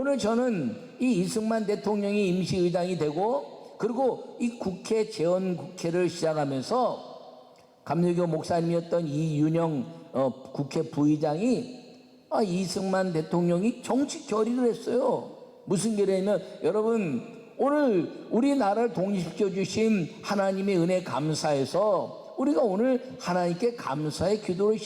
오늘 저는 이 이승만 대통령이 임시의장이 되고, 그리고 이 국회 재헌국회를 시작하면서 감리교 목사님이었던 이윤영 국회 부의장이 이승만 대통령이 정치 결의를 했어요. 무슨 결의냐면, 여러분, 오늘 우리나라를 독립시켜 주신 하나님의 은혜 감사해서 우리가 오늘 하나님께 감사의 기도를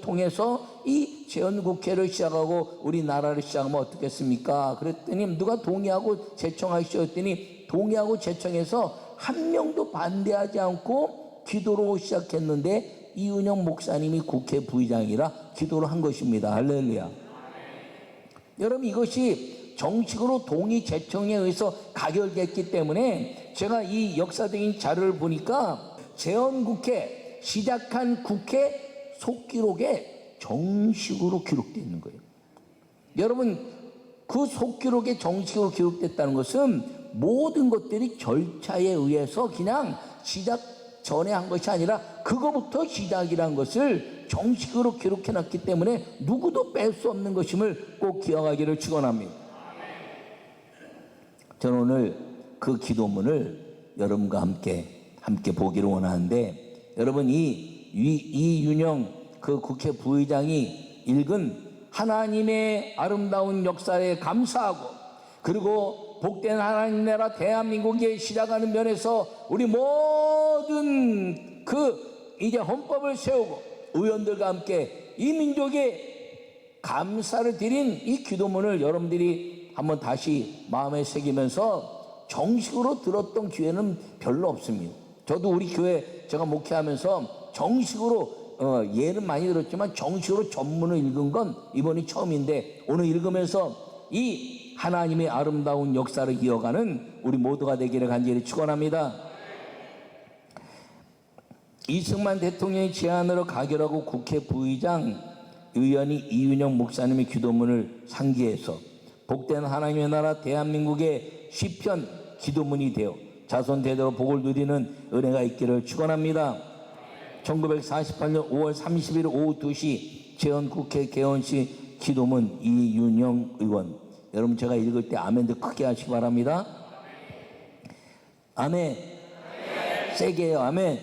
통해서 이 재헌국회를 시작하고 우리나라를 시작하면 어떻겠습니까? 그랬더니 누가 동의하고 제청하시오 했더니 동의하고 제청해서 한 명도 반대하지 않고 기도로 시작했는데 이윤영 목사님이 국회 부의장이라 기도를 한 것입니다. 할렐루야. 여러분, 이것이 정식으로 동의 제청에 의해서 가결됐기 때문에 제가 이 역사적인 자료를 보니까 재헌국회 시작한 국회 속기록에 정식으로 기록되어 있는 거예요. 여러분, 그 속기록에 정식으로 기록됐다는 것은 모든 것들이 절차에 의해서 그냥 시작 전에 한 것이 아니라 그거부터 시작이란 것을 정식으로 기록해 놨기 때문에 누구도 뺄 수 없는 것임을 꼭 기억하기를 축원합니다. 저는 오늘 그 기도문을 여러분과 함께 보기를 원하는데, 여러분, 이윤영 그 국회 부의장이 읽은 하나님의 아름다운 역사에 감사하고, 그리고 복된 하나님 나라 대한민국에 시작하는 면에서 우리 모든 이제 헌법을 세우고 의원들과 함께 이 민족에 감사를 드린 이 기도문을 여러분들이 한번 다시 마음에 새기면서 정식으로 들었던 기회는 별로 없습니다. 저도 우리 교회 제가 목회하면서 정식으로 예는 많이 들었지만 정식으로 전문을 읽은 건 이번이 처음인데, 오늘 읽으면서 이 하나님의 아름다운 역사를 이어가는 우리 모두가 되기를 간절히 축원합니다. 이승만 대통령의 제안으로 가결하고 국회 부의장 의원이 이윤영 목사님의 기도문을 상기해서 복된 하나님의 나라 대한민국의 시편 기도문이 되어 자손 대대로 복을 누리는 은혜가 있기를 축원합니다. 1948년 5월 30일 오후 2시 재헌국회 개원식 기도문 이윤영 의원. 여러분, 제가 읽을 때 아멘도 크게 하시기 바랍니다. 아멘. 세게 해요. 아멘.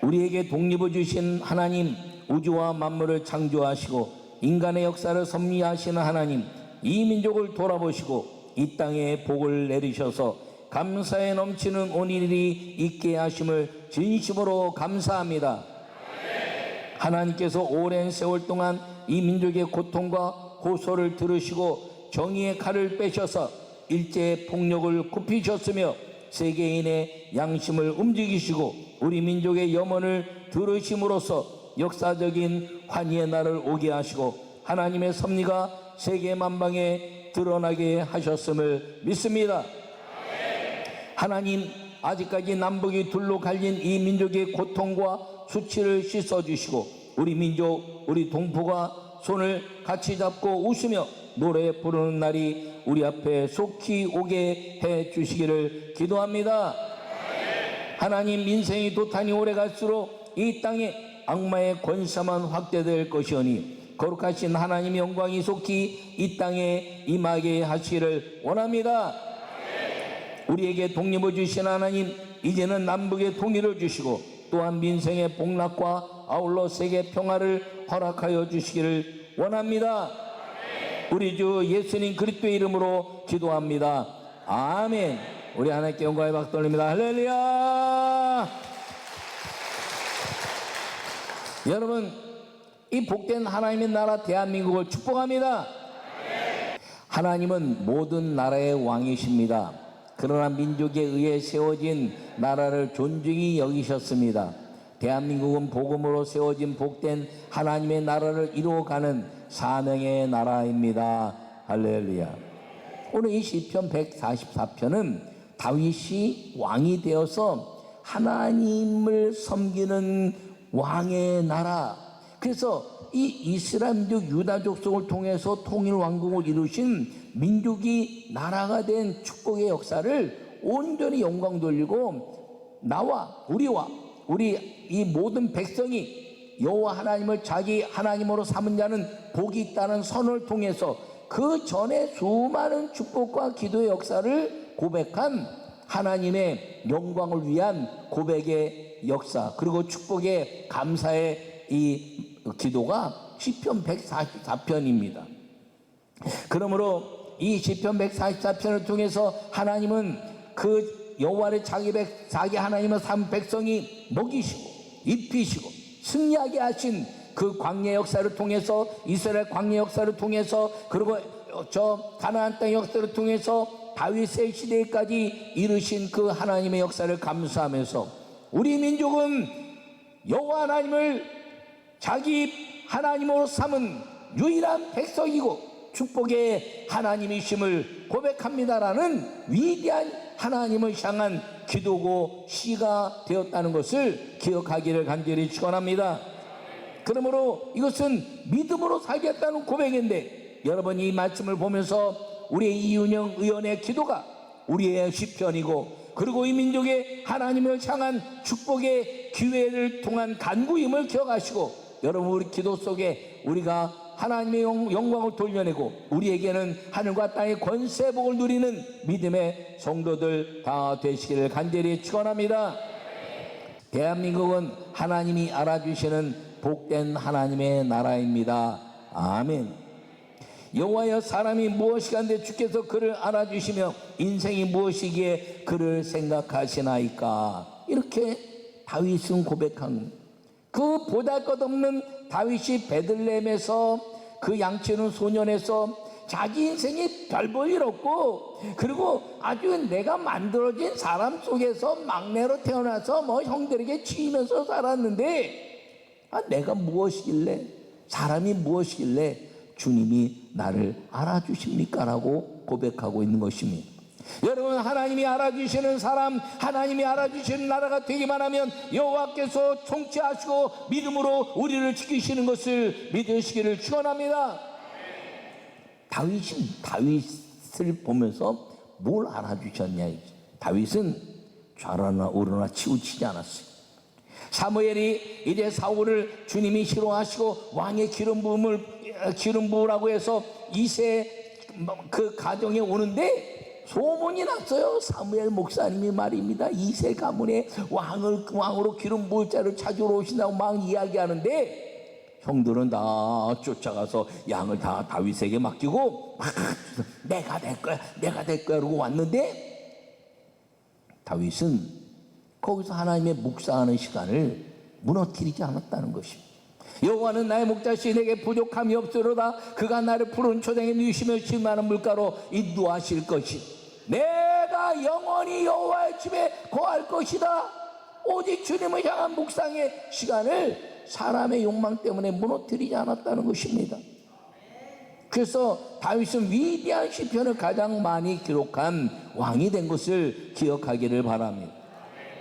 우리에게 독립을 주신 하나님, 우주와 만물을 창조하시고 인간의 역사를 섭리하시는 하나님, 이 민족을 돌아보시고 이 땅에 복을 내리셔서 감사에 넘치는 오늘이 있게 하심을 진심으로 감사합니다. 하나님께서 오랜 세월 동안 이 민족의 고통과 호소를 들으시고 정의의 칼을 빼셔서 일제의 폭력을 굽히셨으며 세계인의 양심을 움직이시고 우리 민족의 염원을 들으심으로써 역사적인 환희의 날을 오게 하시고 하나님의 섭리가 세계 만방에 드러나게 하셨음을 믿습니다. 하나님, 아직까지 남북이 둘로 갈린 이 민족의 고통과 수치를 씻어주시고 우리 민족, 우리 동포가 손을 같이 잡고 웃으며 노래 부르는 날이 우리 앞에 속히 오게 해 주시기를 기도합니다. 하나님, 민생이 도탄이 오래갈수록 이 땅에 악마의 권세만 확대될 것이오니 거룩하신 하나님의 영광이 속히 이 땅에 임하게 하시기를 원합니다. 우리에게 독립을 주신 하나님, 이제는 남북의 통일을 주시고 또한 민생의 복락과 아울러 세계 평화를 허락하여 주시기를 원합니다. 우리 주 예수님 그리스도의 이름으로 기도합니다. 아멘. 우리 하나님께 영광의 박수 돌립니다. 할렐루야. 여러분, 이 복된 하나님의 나라 대한민국을 축복합니다. 하나님은 모든 나라의 왕이십니다. 그러나 민족에 의해 세워진 나라를 존중히 여기셨습니다. 대한민국은 복음으로 세워진 복된 하나님의 나라를 이루어가는 사명의 나라입니다. 할렐루야. 오늘 이 시편 144편은 다윗이 왕이 되어서 하나님을 섬기는 왕의 나라, 그래서 이 이스라엘 민족 유다 족속을 통해서 통일 왕국을 이루신 민족이 나라가 된 축복의 역사를 온전히 영광 돌리고 우리 이 모든 백성이 여호와 하나님을 자기 하나님으로 삼은 자는 복이 있다는 선을 통해서 그 전에 수많은 축복과 기도의 역사를 고백한 하나님의 영광을 위한 고백의 역사, 그리고 축복의 감사의 이 기도가 시편 144편입니다. 그러므로 이 시편 144편을 통해서 하나님은 그 여호와를 자기 하나님의 삼 백성이 먹이시고 입히시고 승리하게 하신 그 광야 역사를 통해서, 이스라엘 광야 역사를 통해서, 그리고 저 가나안 땅 역사를 통해서 다윗의 시대까지 이르신 그 하나님의 역사를 감수하면서 우리 민족은 여호와 하나님을 자기 하나님으로 삼은 유일한 백성이고 축복의 하나님이심을 고백합니다라는 위대한 하나님을 향한 기도고 시가 되었다는 것을 기억하기를 간절히 축원합니다. 그러므로 이것은 믿음으로 살겠다는 고백인데, 여러분 이 말씀을 보면서 우리의 이윤영 의원의 기도가 우리의 시편이고, 그리고 이 민족의 하나님을 향한 축복의 기회를 통한 간구임을 기억하시고, 여러분 우리 기도 속에 우리가 하나님의 영광을 돌려내고 우리에게는 하늘과 땅의 권세복을 누리는 믿음의 성도들 다 되시기를 간절히 축원합니다. 대한민국은 하나님이 알아주시는 복된 하나님의 나라입니다. 아멘. 여호와여, 사람이 무엇이간데 주께서 그를 알아주시며 인생이 무엇이기에 그를 생각하시나이까. 이렇게 다윗은 고백한, 그 보잘것없는 다윗이 베들레헴에서 그 양치는 소년에서 자기 인생이 별 볼 일 없고, 그리고 아주 내가 만들어진 사람 속에서 막내로 태어나서 뭐 형들에게 치이면서 살았는데, 내가 무엇이길래, 사람이 무엇이길래 주님이 나를 알아주십니까? 라고 고백하고 있는 것입니다. 여러분, 하나님이 알아주시는 사람, 하나님이 알아주시는 나라가 되기만 하면 여호와께서 통치하시고 믿음으로 우리를 지키시는 것을 믿으시기를 축원합니다. 다윗을 보면서 뭘 알아주셨냐. 다윗은 좌로나 우로나 치우치지 않았어요. 사무엘이 이제 사울을 주님이 싫어하시고 왕의 기름 부으라고 해서 이세 그 가정에 오는데 소문이 났어요. 사무엘 목사님이 말입니다, 이세 가문에 왕으로 기름 부을 자를 찾으러 오신다고 막 이야기하는데, 형들은 다 쫓아가서 양을 다 다윗에게 맡기고 막 내가 될 거야 그러고 왔는데, 다윗은 거기서 하나님의 묵상하는 시간을 무너뜨리지 않았다는 것입니다. 여호와는 나의 목자시, 내게 부족함이 없으로다. 그가 나를 푸른 초장에 누이시며 쉴만한 물가로 인도하실 것이. 내가 영원히 여호와의 집에 거할 것이다. 오직 주님을 향한 묵상의 시간을 사람의 욕망 때문에 무너뜨리지 않았다는 것입니다. 그래서 다윗은 위대한 시편을 가장 많이 기록한 왕이 된 것을 기억하기를 바랍니다.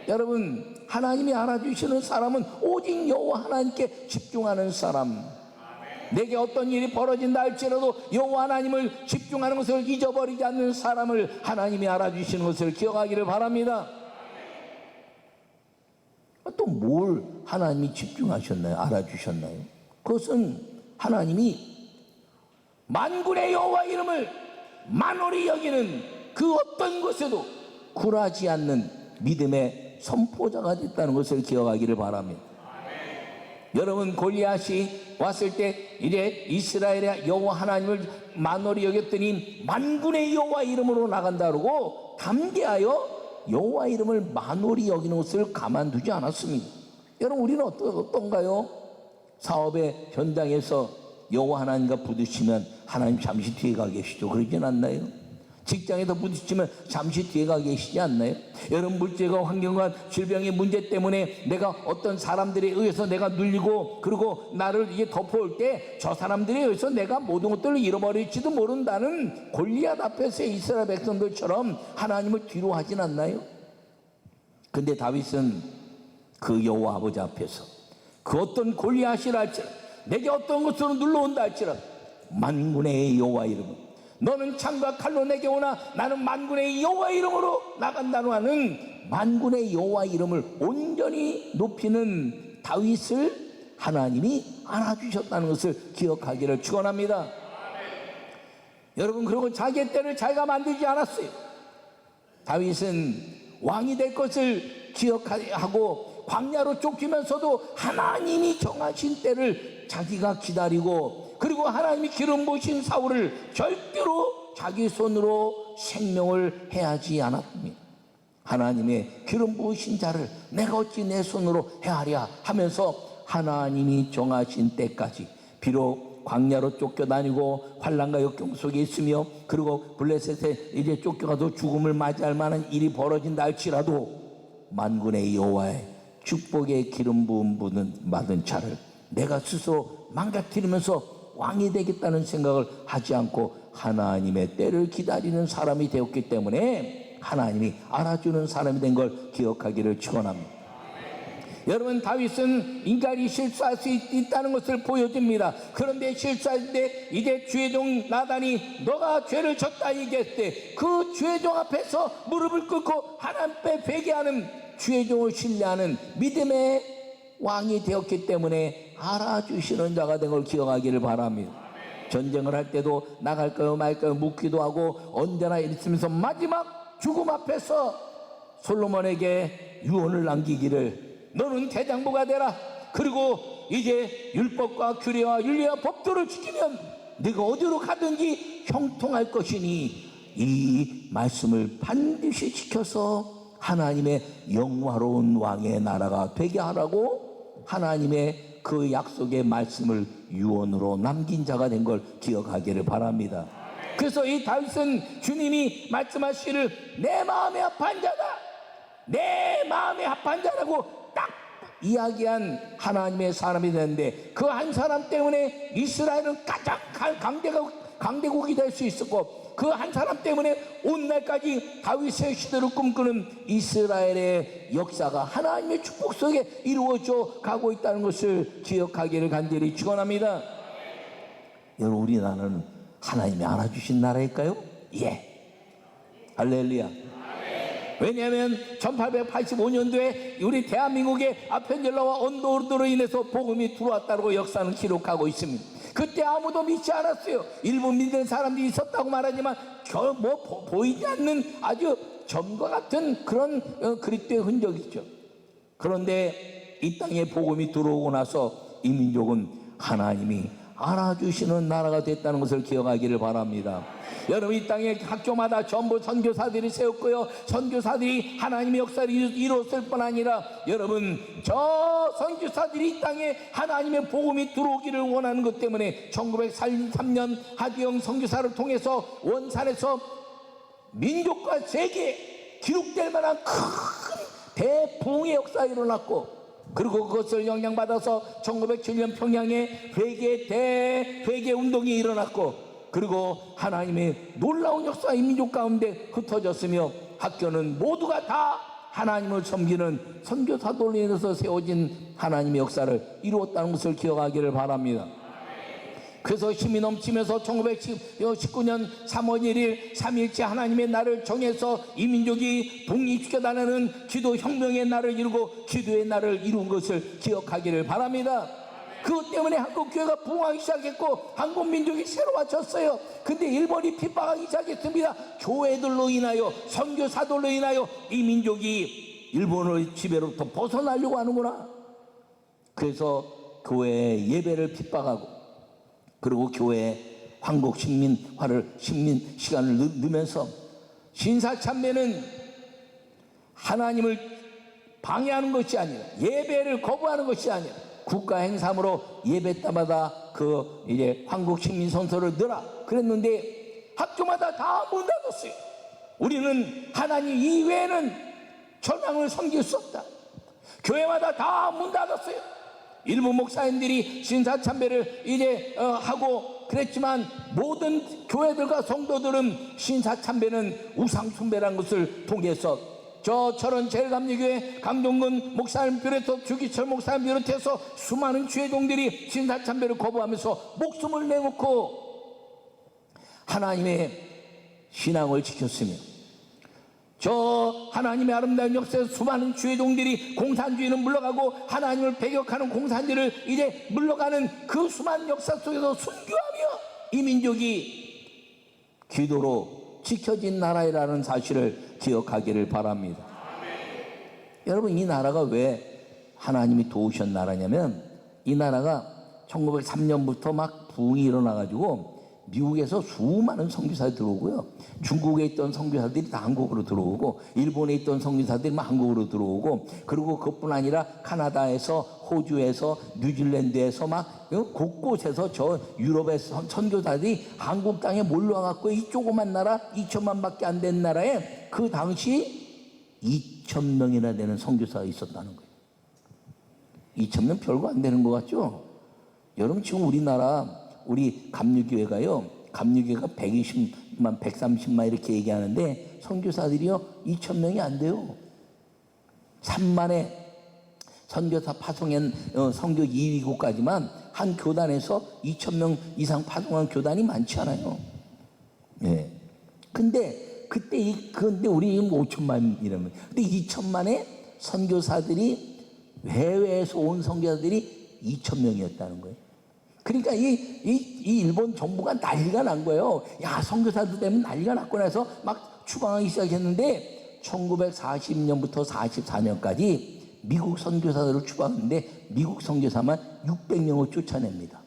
여러분, 하나님이 알아주시는 사람은 오직 여호와 하나님께 집중하는 사람. 내게 어떤 일이 벌어진다 할지라도 여호와 하나님을 집중하는 것을 잊어버리지 않는 사람을 하나님이 알아주시는 것을 기억하기를 바랍니다. 또 뭘 하나님이 집중하셨나요? 알아주셨나요? 그것은 하나님이 만군의 여호와 이름을 만홀히 여기는 그 어떤 것에도 굴하지 않는 믿음의 선포자가 됐다는 것을 기억하기를 바랍니다. 여러분, 골리앗이 왔을 때 이제 이스라엘의 여호와 하나님을 만홀히 여겼더니 만군의 여호와 이름으로 나간다 그러고 담대하여 여호와 이름을 만홀히 여기는 것을 가만두지 않았습니다. 여러분, 우리는 어떤가요? 사업의 현장에서 여호와 하나님과 부딪히면 하나님 잠시 뒤에 가 계시죠? 그러진 않나요? 직장에서 부딪히면 잠시 뒤에 가 계시지 않나요? 여러분, 물질과 환경과 질병의 문제 때문에 내가 어떤 사람들에 의해서 내가 눌리고, 그리고 나를 이게 덮어올 때 저 사람들에 의해서 내가 모든 것들을 잃어버릴지도 모른다는 골리앗 앞에서 이스라엘 백성들처럼 하나님을 뒤로 하진 않나요? 근데 다윗은 그 여호와 아버지 앞에서 그 어떤 골리앗이라 할지라도, 내게 어떤 것으로 눌러온다 할지라도 만군의 여호와 이름은, 너는 창과 칼로 내게 오나 나는 만군의 여호와 이름으로 나간다고 하는 만군의 여호와 이름을 온전히 높이는 다윗을 하나님이 알아주셨다는 것을 기억하기를 축원합니다. 여러분, 그리고 자기의 때를 자기가 만들지 않았어요. 다윗은 왕이 될 것을 기억하고 광야로 쫓기면서도 하나님이 정하신 때를 자기가 기다리고, 그리고 하나님이 기름 부으신 사울을 절대로 자기 손으로 생명을 해하지 않았습니다. 하나님의 기름 부으신 자를 내가 어찌 내 손으로 해하랴 하면서 하나님이 정하신 때까지, 비록 광야로 쫓겨다니고 환난과 역경 속에 있으며, 그리고 블레셋에 이제 쫓겨가도 죽음을 맞이할 만한 일이 벌어진다 할지라도 만군의 여호와의 축복의 기름 부음 받은 자를 내가 스스로 망가뜨리면서 왕이 되겠다는 생각을 하지 않고 하나님의 때를 기다리는 사람이 되었기 때문에 하나님이 알아주는 사람이 된 걸 기억하기를 축원합니다. 여러분, 다윗은 인간이 실수할 수 있다는 것을 보여줍니다. 그런데 실수할 때 이제 주의종 나단이 너가 죄를 졌다 얘기했을 때 그 주의종 앞에서 무릎을 꿇고 하나님 앞에 회개하는, 주의종을 신뢰하는 믿음의 왕이 되었기 때문에 알아주시는 자가 된 걸 기억하기를 바랍니다. 전쟁을 할 때도 나갈까요 말까요 묻기도 하고 언제나 있으면서 마지막 죽음 앞에서 솔로몬에게 유언을 남기기를, 너는 대장부가 되라. 그리고 이제 율법과 규례와 윤리와 법도를 지키면 네가 어디로 가든지 형통할 것이니 이 말씀을 반드시 지켜서 하나님의 영화로운 왕의 나라가 되게 하라고 하나님의 그 약속의 말씀을 유언으로 남긴 자가 된 걸 기억하기를 바랍니다. 그래서 이 다윗은 주님이 말씀하시기를 내 마음에 합한 자다, 내 마음에 합한 자라고 딱 이야기한 하나님의 사람이 되는데, 그 한 사람 때문에 이스라엘은 가장 강대국이 될 수 있었고, 그 한 사람 때문에 오늘날까지 다윗의 시대를 꿈꾸는 이스라엘의 역사가 하나님의 축복 속에 이루어져 가고 있다는 것을 기억하기를 간절히 축원합니다. 여러분, 우리나라는 하나님이 알아주신 나라일까요? 예, 할렐루야. 왜냐하면 1885년도에 우리 대한민국의 아펜젤러와 언더우드로 인해서 복음이 들어왔다고 역사는 기록하고 있습니다. 그때 아무도 믿지 않았어요. 일부 믿는 사람들이 있었다고 말하지만 보이지 않는 아주 점과 같은 그런 그리스도의 흔적이죠. 그런데 이 땅에 복음이 들어오고 나서 이 민족은 하나님이 알아주시는 나라가 됐다는 것을 기억하기를 바랍니다. 여러분, 이 땅에 학교마다 전부 선교사들이 세웠고요, 선교사들이 하나님의 역사를 이뤘을 뿐 아니라, 여러분, 저 선교사들이 이 땅에 하나님의 복음이 들어오기를 원하는 것 때문에 1943년 하기영 선교사를 통해서 원산에서 민족과 세계에 기록될 만한 큰 대부흥의 역사가 일어났고, 그리고 그것을 영향받아서 1907년 평양에 회개 운동이 일어났고, 그리고 하나님의 놀라운 역사가 이 민족 가운데 흩어졌으며, 학교는 모두가 다 하나님을 섬기는 선교사들로 인해서 세워진 하나님의 역사를 이루었다는 것을 기억하기를 바랍니다. 그래서 힘이 넘치면서 1919년 3월 1일 3일째 하나님의 날을 정해서 이 민족이 독립시켜 나가는 기도혁명의 날을 이루고 기도의 날을 이룬 것을 기억하기를 바랍니다. 그것 때문에 한국교회가 부흥하기 시작했고 한국민족이 새로워졌어요. 근데 일본이 핍박하기 시작했습니다. 교회들로 인하여, 선교사들로 인하여 이 민족이 일본의 지배로부터 벗어나려고 하는구나. 그래서 교회의 예배를 핍박하고, 그리고 교회에 황국 식민화를 시간을 넣으면서, 신사참배는 하나님을 방해하는 것이 아니라, 예배를 거부하는 것이 아니라 국가 행사로 예배 때마다 그 이제 황국 식민 선서를 넣으라 그랬는데 학교마다 다 문 닫았어요. 우리는 하나님 이외에는 절망을 섬길 수 없다. 교회마다 다 문 닫았어요. 일부 목사님들이 신사참배를 이제 하고 그랬지만, 모든 교회들과 성도들은 신사참배는 우상숭배라는 것을 통해서, 저처럼 제일감리교회 강동근 목사님 비롯해서 주기철 목사님 비롯해서 수많은 주회종들이 신사참배를 거부하면서 목숨을 내놓고 하나님의 신앙을 지켰으며, 저 하나님의 아름다운 역사에서 수많은 주의종들이 공산주의는 물러가고 하나님을 배격하는 공산주의를 이제 물러가는 그 수많은 역사 속에서 순교하며 이 민족이 기도로 지켜진 나라라는 사실을 기억하기를 바랍니다. 여러분, 이 나라가 왜 하나님이 도우신 나라냐면, 이 나라가 1903년부터 막 부흥이 일어나가지고 미국에서 수많은 선교사들이 들어오고요, 중국에 있던 선교사들이 다 한국으로 들어오고, 일본에 있던 선교사들이 막 한국으로 들어오고, 그리고 그것뿐 아니라 카나다에서, 호주에서, 뉴질랜드에서 막 곳곳에서 저 유럽의 선교사들이 한국 땅에 몰려와갖고 이 조그만 나라 2천만밖에 안 된 나라에 그 당시 2,000명이나 되는 선교사가 있었다는 거예요. 2,000명 별거 안 되는 것 같죠? 여러분, 지금 우리나라 우리 감리교회가요, 감리교회가 120만, 130만 이렇게 얘기하는데 선교사들이요 2,000명이 안 돼요. 3만의 선교사 파송한 선교 2위국까지만 한 교단에서 2,000명 이상 파송한 교단이 많지 않아요. 예. 근데 그때 근데 우리 5천만이라면, 근데 2천만의 선교사들이, 해외에서 온 선교사들이 2,000명이었다는 거예요. 그러니까 이 일본 정부가 난리가 난 거예요. 야, 선교사들 때문에 난리가 났고 나서 막 추방하기 시작했는데, 1940년부터 44년까지 미국 선교사들을 추방했는데 미국 선교사만 600명을 쫓아냅니다.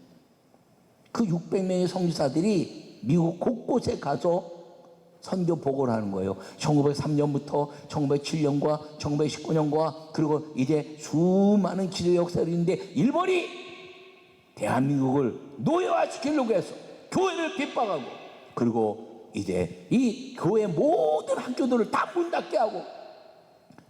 그 600명의 선교사들이 미국 곳곳에 가서 선교 보고를 하는 거예요. 1903년부터 1907년과 1919년과 그리고 이제 수많은 기도 역사를 있는데, 일본이 대한민국을 노예화시키려고 해서 교회를 핍박하고, 그리고 이제 이 교회 모든 학교들을 다 문 닫게 하고,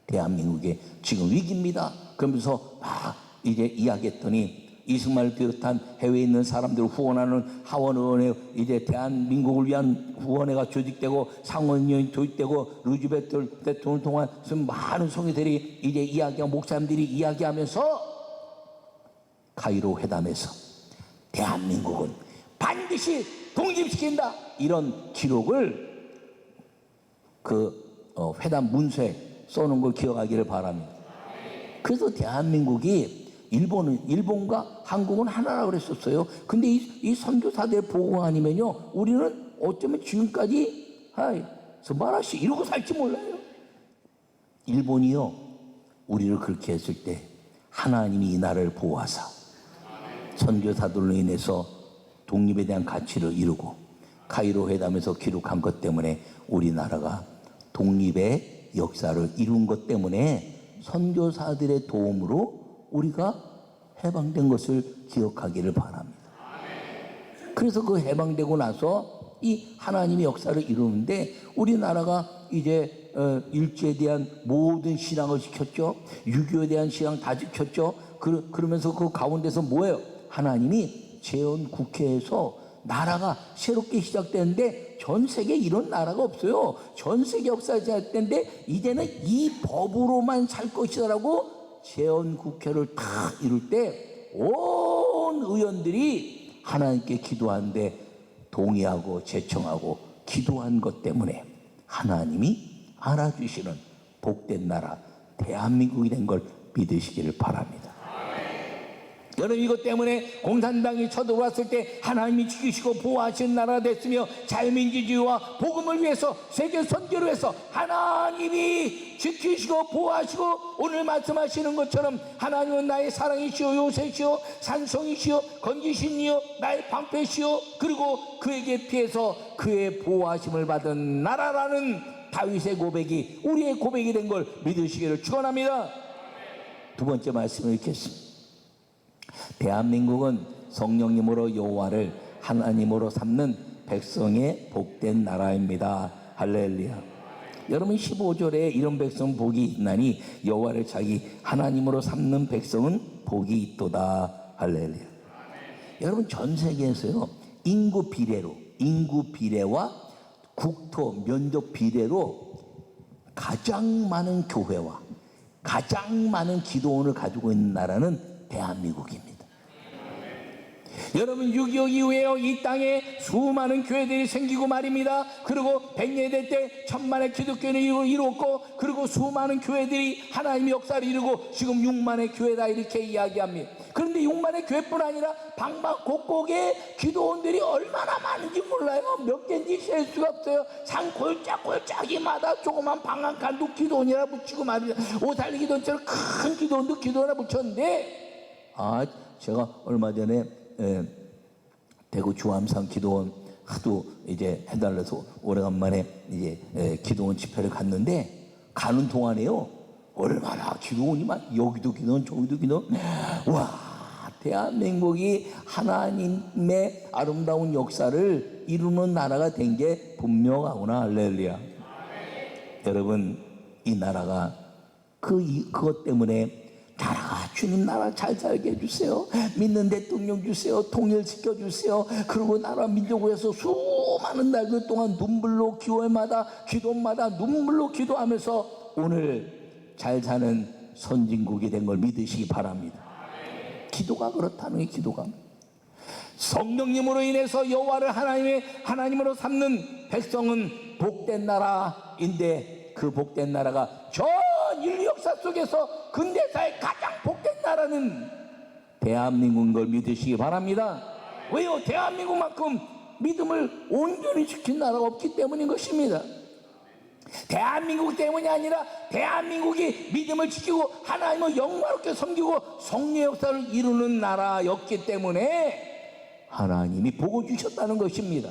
대한민국에 지금 위기입니다. 그러면서 막 이제 이야기했더니, 이승만을 비롯한 해외에 있는 사람들을 후원하는 하원의원회, 이제 대한민국을 위한 후원회가 조직되고 상원의원이 조직되고 루즈벨트 대통령 동안 많은 성의들이 이제 이야기하고 목사님들이 이야기하면서 카이로 회담에서 대한민국은 반드시 독립시킨다, 이런 기록을 회담 문서에 써놓은 걸 기억하기를 바랍니다. 그래서 대한민국이 일본과 한국은 하나라 그랬었어요. 근데 이 선교사들 보고 아니면요, 우리는 어쩌면 지금까지 스바라시 이러고 살지 몰라요. 일본이요, 우리를 그렇게 했을 때 하나님이 이 나라를 보호하사 선교사들로 인해서 독립에 대한 가치를 이루고 카이로 회담에서 기록한 것 때문에 우리나라가 독립의 역사를 이룬 것 때문에 선교사들의 도움으로 우리가 해방된 것을 기억하기를 바랍니다. 그래서 그 해방되고 나서 이 하나님의 역사를 이루는데, 우리나라가 이제 일제에 대한 모든 신앙을 지켰죠. 유교에 대한 신앙 다 지켰죠. 그러면서 그 가운데서 뭐예요? 하나님이 재헌국회에서 나라가 새롭게 시작되는데, 전 세계에 이런 나라가 없어요. 전 세계 역사가 시작되는데 이제는 이 법으로만 살 것이다라고 재헌국회를 다 이룰 때 온 의원들이 하나님께 기도하는데 동의하고 제청하고 기도한 것 때문에 하나님이 알아주시는 복된 나라 대한민국이 된 걸 믿으시기를 바랍니다. 여러분, 이것 때문에 공산당이 쳐들어왔을 때 하나님이 지키시고 보호하신 나라가 됐으며, 자유민주주의와 복음을 위해서, 세계 선교를 위해서 하나님이 지키시고 보호하시고, 오늘 말씀하시는 것처럼 하나님은 나의 사랑이시오, 요새시오, 산성이시오, 건지신이요, 나의 방패시오, 그리고 그에게 피해서 그의 보호하심을 받은 나라라는 다윗의 고백이 우리의 고백이 된 걸 믿으시기를 축원합니다. 두 번째 말씀을 읽겠습니다. 대한민국은 성령님으로 여호와를 하나님으로 삼는 백성의 복된 나라입니다. 할렐루야. 여러분, 15절에 이런 백성 복이 있나니 여호와를 자기 하나님으로 삼는 백성은 복이 있도다. 할렐루야. 여러분, 전 세계에서요, 인구 비례와 국토 면적 비례로 가장 많은 교회와 가장 많은 기도원을 가지고 있는 나라는 대한민국입니다. 여러분 6.25 이후에요 이 땅에 수많은 교회들이 생기고 말입니다. 그리고 백년대 때 천만의 기독교를 이루었고, 그리고 수많은 교회들이 하나님의 역사를 이루고 지금 6만의 교회다 이렇게 이야기합니다. 그런데 6만의 교회뿐 아니라 방방곡곡에 기도원들이 얼마나 많은지 몰라요. 몇 개인지 셀 수가 없어요. 산 골짜기마다 조그만 방 한 칸도 기도원이라 붙이고 말입니다. 오살리 기도원처럼 큰 기도원도 기도원이라 붙였는데, 제가 얼마 전에 대구 주암산 기도원 하도 이제 해달라서 오래간만에 이제 기도원 집회를 갔는데, 가는 동안에요 얼마나 기도원이 여기도 기도원 저기도 기도원. 와, 대한민국이 하나님의 아름다운 역사를 이루는 나라가 된 게 분명하구나. 할렐루야. 여러분 이 나라가 그것 때문에 나라가 주님 나라 잘 살게 해주세요. 믿는 대통령 주세요. 통일시켜 주세요. 그리고 나라 민족에서 수많은 날들 동안 눈물로 기도마다 눈물로 기도하면서 오늘 잘 사는 선진국이 된 걸 믿으시기 바랍니다. 기도가 그렇다는 게 기도가. 성령님으로 인해서 여호와를 하나님으로 삼는 백성은 복된 나라인데, 그 복된 나라가 전 인류 역사 속에서 근대사의 가장 복된 나라는 대한민국인 걸 믿으시기 바랍니다. 왜요? 대한민국만큼 믿음을 온전히 지킨 나라가 없기 때문인 것입니다. 대한민국 때문이 아니라 대한민국이 믿음을 지키고 하나님을 영광롭게 섬기고 성령의 역사를 이루는 나라였기 때문에 하나님이 복을 주셨다는 것입니다.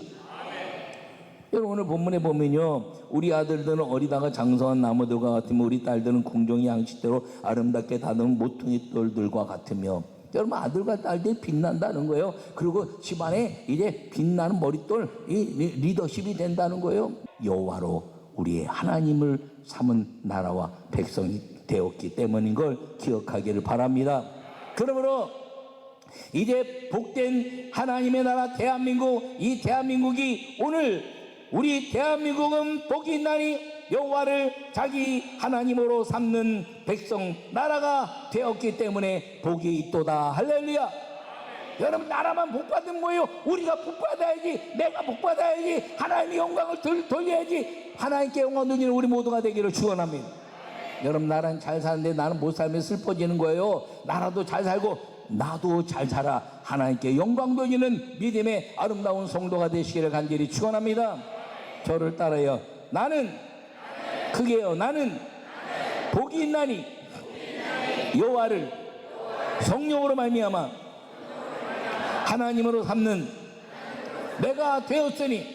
여러분 오늘 본문에 보면요, 우리 아들들은 어리다가 장성한 나무들과 같으며 우리 딸들은 궁정의 양식대로 아름답게 다듬은 모퉁이 돌들과 같으며. 여러분 아들과 딸들이 빛난다는 거예요. 그리고 집안에 이제 빛나는 머릿돌, 이 리더십이 된다는 거예요. 여호와로 우리의 하나님을 삼은 나라와 백성이 되었기 때문인 걸 기억하기를 바랍니다. 그러므로 이제 복된 하나님의 나라 대한민국, 이 대한민국이 오늘 우리 대한민국은 복이 있나니 여호와를 자기 하나님으로 삼는 백성 나라가 되었기 때문에 복이 있도다. 할렐루야. 여러분 나라만 복받으면 뭐예요? 우리가 복받아야지, 내가 복받아야지, 하나님의 영광을 돌려야지. 하나님께 영광 돌리는 우리 모두가 되기를 축원합니다. 여러분 나라는 잘 사는데 나는 못 살면 슬퍼지는 거예요. 나라도 잘 살고 나도 잘 살아 하나님께 영광 돌리는 믿음의 아름다운 성도가 되시기를 간절히 축원합니다. 저를 따라요. 나는 복이 있나니 여호와를 성령으로 말미암아 하나님으로 삼는 내가 되었으니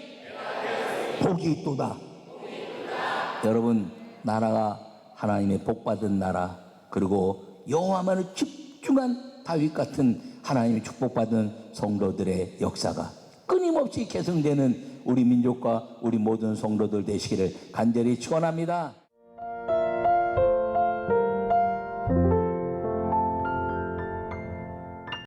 복이 있도다. 여러분 나라가 하나님의 복받은 나라, 그리고 여호와만을 집중한 다윗 같은 하나님의 축복받은 성도들의 역사가 끊임없이 계승되는 우리 민족과 우리 모든 성도들 되시기를 간절히 축원합니다.